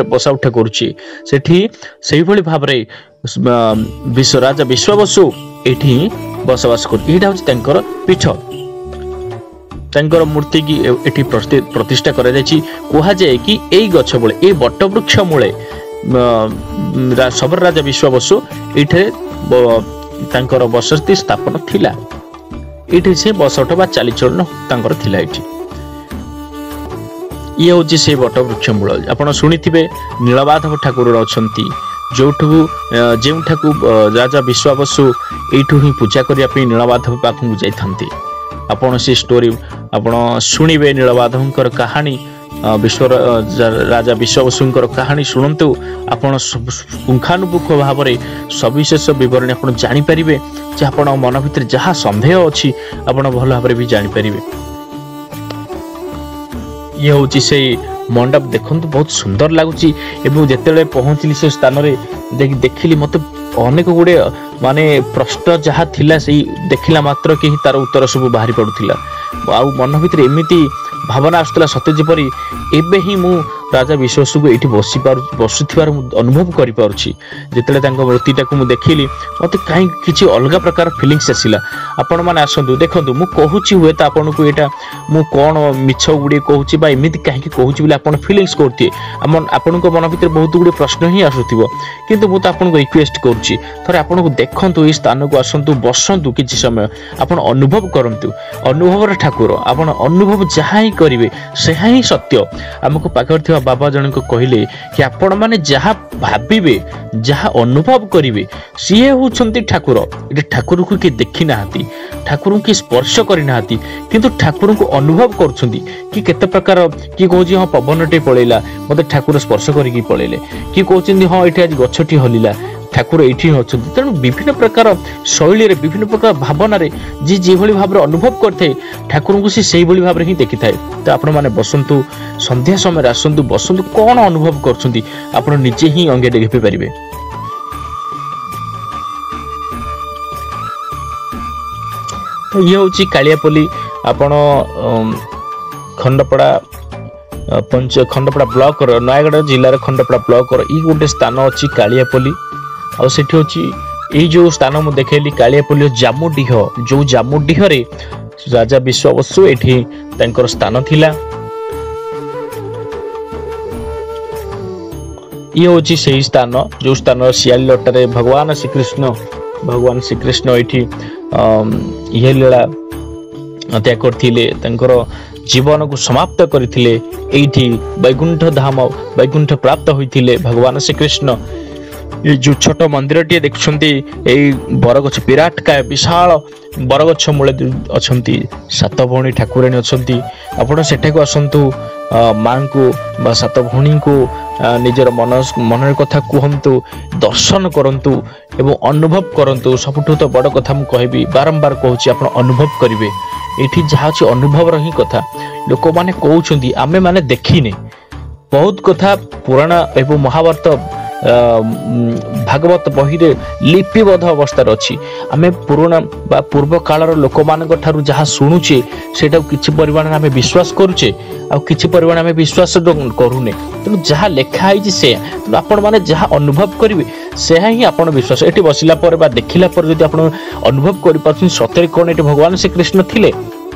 बसा उठा करुच्ची से भाव राजा विश्वावसु ये बसवास कर पीठ तांकर मूर्ति की एठी प्रतिष्ठा करा जायछि। कहा जाए कि एई गछ मूले ए बटवृक्ष मूले शबर राजा विश्वावसु एठे तांकर बसति स्थापन थिला। एठी से बसठ बा चालीचलन तांकर थिला। एठी ये होछि से बटवृक्ष मूल। आपण सुनिथिबे नीलमाधव ठाकुर अछंती जेठाकू राजा विश्वावसु एठू ही पूजा करिया पे नीलमाधव पाखु जाइथांती। आपण से स्टोरी आपण शुणिबे नीलमाधवंकर कहानी राजा विश्वावसुंकर कहानी शुणु। आपण पुंखानुपुंख भाव में सविशेष विवरणी आप जापर जे आप मन भर जहाँ सन्देह अच्छी आपण भल भाव भी जापर। ये हूँ से मंडप देखु बहुत सुंदर लगुच। जिते पहुँचली से स्थान देखिली मत अनेक गुड़े माने प्रश्न जहाँ थिला से देखला मात्र के ही तार उत्तर सब बाहरी पड़ूला। आउ मन भर एमती भावना आसुला सत्य जेपरी एबे ही मु राजा विश्वास को ये बसुथिबार अनुभव करिपारुछि। जेतेले तांको मूर्तिटाକୁ मु देखिली मते कहीं किछि अलग प्रकार फीलिंग्स आसिला। आपण माने आसंतु देखंतु मु कहूछि हुए त आपण को एटा मु कोन मिछ गुडी कहूछि बा एमिति काहे कि कहूछि बोले आपण फीलिंग्स करथि। आपण को मन भीतर बहुत गुडी प्रश्न ही आसुथिबो किंतु मु त आपण को रिक्वेस्ट करूछि थरे आपण को देखंतु ए स्थान को आसंतु बसंतु किछि समय आपण अनुभव करंतु। अनुभवर ठाकुर आपण अनुभव जहाँ ही करिवे सेहा ही सत्य। हमको पाखर बाबा जन को कहले कि आपण माने जहाँ भाबिबे जहाँ अनुभव करिवे सीए होउछंती ठाकुर। ये ठाकुर को कि देखि नाहती ठाकुर की स्पर्श करि नाहती किंतु ठाकुर को अनुभव करछंती कि केते प्रकार कि कहूछि हां पवनटे पळेला मते ठाकुर स्पर्श करिकि पळेले कि कहउछंती हां एठी आज गछटी हलिला ठाकुर ये अच्छा। तेणु विभिन्न प्रकार शैली विभिन्न प्रकार भावना जी जो भाव में अनुभव करते ठाकुर को से भाव ही देखी थाए। तो आपण मैंने बसंतु संध्या समय आसतु बसंतु कौन अनुभव कर निजे ही अंगे देखी पारे। तो ये हूँ कालियापल्ली आपण खंडपड़ा खंडपड़ा ब्लॉक नयागढ़ जिलार खंडपड़ा ब्लॉक ये गोटे स्थान अच्छी कालियापल्ली और सेठी होची ए जो स्थान मु देखैली कालियापल्ली जामुडीह जो जामुडीह रे राजा विश्वावसु एठी तांकर स्थान थिला। ये होची सही स्थान जो स्थान सियाली लटारे भगवान श्री कृष्ण एठी ये लीला त्याग करथिले तांकर जीवन को समाप्त करथिले। एठी वैकुंठ धाम वैकुंठ प्राप्त होइथिले भगवान श्री कृष्ण। ये जो छोट मंदिर टी देखुंती बरगछ विराट का विशाल बरगछ मूले अच्छी सात भौणी ठाकुराणी अच्छी। आपण सेठाक आसतु माँ को बा सात भौणी को निजर मन कथा कहतु दर्शन करंतु एवं अनुभव करंतु। सबुठ तो बड़ कथा मु कहबी बारंबार कहूँ आप अनुभव करेंगे। ये जहाँ अच्छी अनुभव ही कथा लोक मैंने कहते आमे माने देखिने बहुत कथा पुराण एवं महाभारत भागवत बही लिपिबद्ध अवस्था अच्छी। आमे पुराना बा पूर्व कालर लोक मान जहाँ शुणुचे से किसी परिमाण आमे विश्वास करुचे आ किसी परिमाण आमे विश्वास करूने। तेणु जहाँ लिखाई से तेणु आपण मैंने जहाँ अनुभव करेंगे से ही आपण विश्वास। ये बसला बा देखला जब आप अनुभव कर सतरे कौन ये भगवान श्री कृष्ण थिले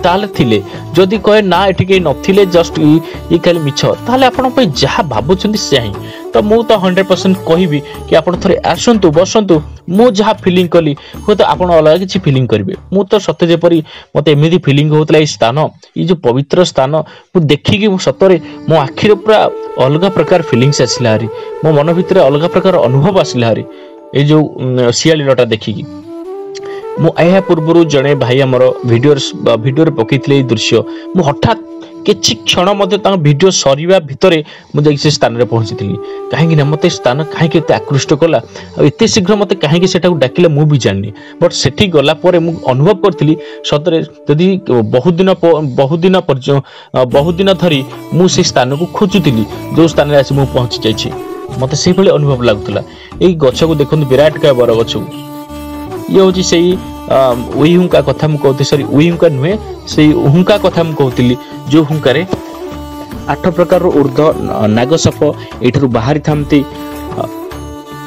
ताले थिले जदि कहे ना एठी के नथिले जस्ट ये खाली मिछ ताले आपण पे जहाँ भाबुछंती से ही। तो मु तो 100% कहबी कि आपण थरे आसंतु बसंतु मु जहाँ फीलिंग कली हो तो आपण अलग किसी फीलिंग करेंगे। मु तो सत्य जेपरी मते एमिदी फीलिंग होतला स्थान ये जो पवित्र स्थान मु देखिकी सतरे मो आखिर पूरा अलग प्रकार फीलिंग्स आसिला हारी मो मन भितर अलग प्रकार अनुभव आसिला हारी ये जो सियाली लटा देखिकी। मुझे पूर्व जड़े भाई आमर भिडियो पकई दृश्य मु हठात किछि क्षण भिडियो सरीवा भितर मुझे स्थान में पहुंची कहीं मत स्थान कहीं आकृष्ट कला एत शीघ्र मत कहीं डाकिला मु भी जानी बट सेठी गला पर मु अनुभव करी सतरे यदि बहुत दिन धरी मुझे स्थान को खोजुली जो स्थान में आसी मु पहुंची जाइए मत से अनुभव लगुला। यही गछ को देखते विराट का बर गछ ये हूँ से उहुंका कथा कहती सॉरी उहुंका नुहे से उहुंका कथा कहती जो हुंकारे 8 प्रकार ऊर्ध्व नागसाप एठारु बाहरी थांती।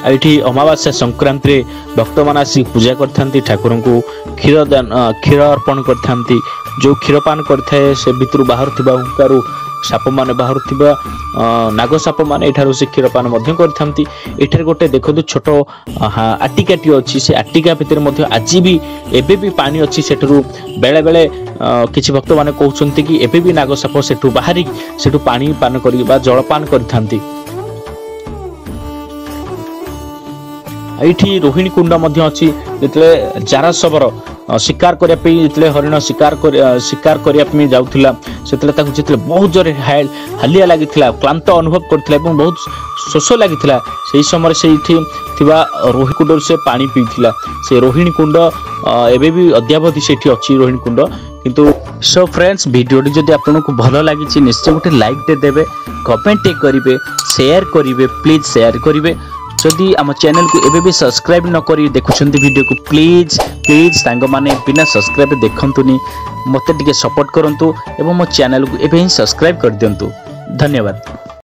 एठी अमावास्या संक्रांति भक्त मान आसी पूजा करथांती, ठाकुर को क्षीर अर्पण करथांती। जो क्षीरपान करथाए से भितर बाहर थिबा हुंकारु साप माने बाहर थिबा नाग साप माने एठारु से क्षीरपान मध्य करथांती। एठार गोटे देखो छोट आटिकाटी अछि, से आटिका भितर मध्य आज भी एबे भी पानी अछि। सेठरु बेले बेले किछि भक्त माने कहउछन्ती कि एबे भी नाग साप सेठु बाहरी सेठु पानी पान करी बा जलपान करथांती। एठी रोहिणी कुंड मध्य अछि। जेतले जारासबर शिकार करिया पे जेतले हरिण शिकार करिया पे जाउथिला, सेतले ताकु जेतले बहुत जोरे हालिया लागिथिला, क्लांत अनुभव करथिला एवं बहुत शोष लागिथिला। सेही समय सेठी थिबा रोहिणी कुंड से पानी पीथिला। से रोहिणी कुंड एबे भी अद्यावधि सेठी अछि रोहिणी कुंड। किंतु सो फ्रेंड्स, वीडियोटी जदि आपनको भलो लागि निश्चय गोटे लाइक दे देबे, कमेंट करिवे, शेयर करिवे, प्लीज शेयर करिवे। जदि आम चैनल को एबे भी सब्सक्राइब न करी देखुछन्ती वीडियो को प्लीज प्लीज सांग माने बिना सब्सक्राइब देखंतुनी, मते टिके सपोर्ट करंतु एवं मो चैनल को एबे ही सब्सक्राइब कर दियंतु। धन्यवाद।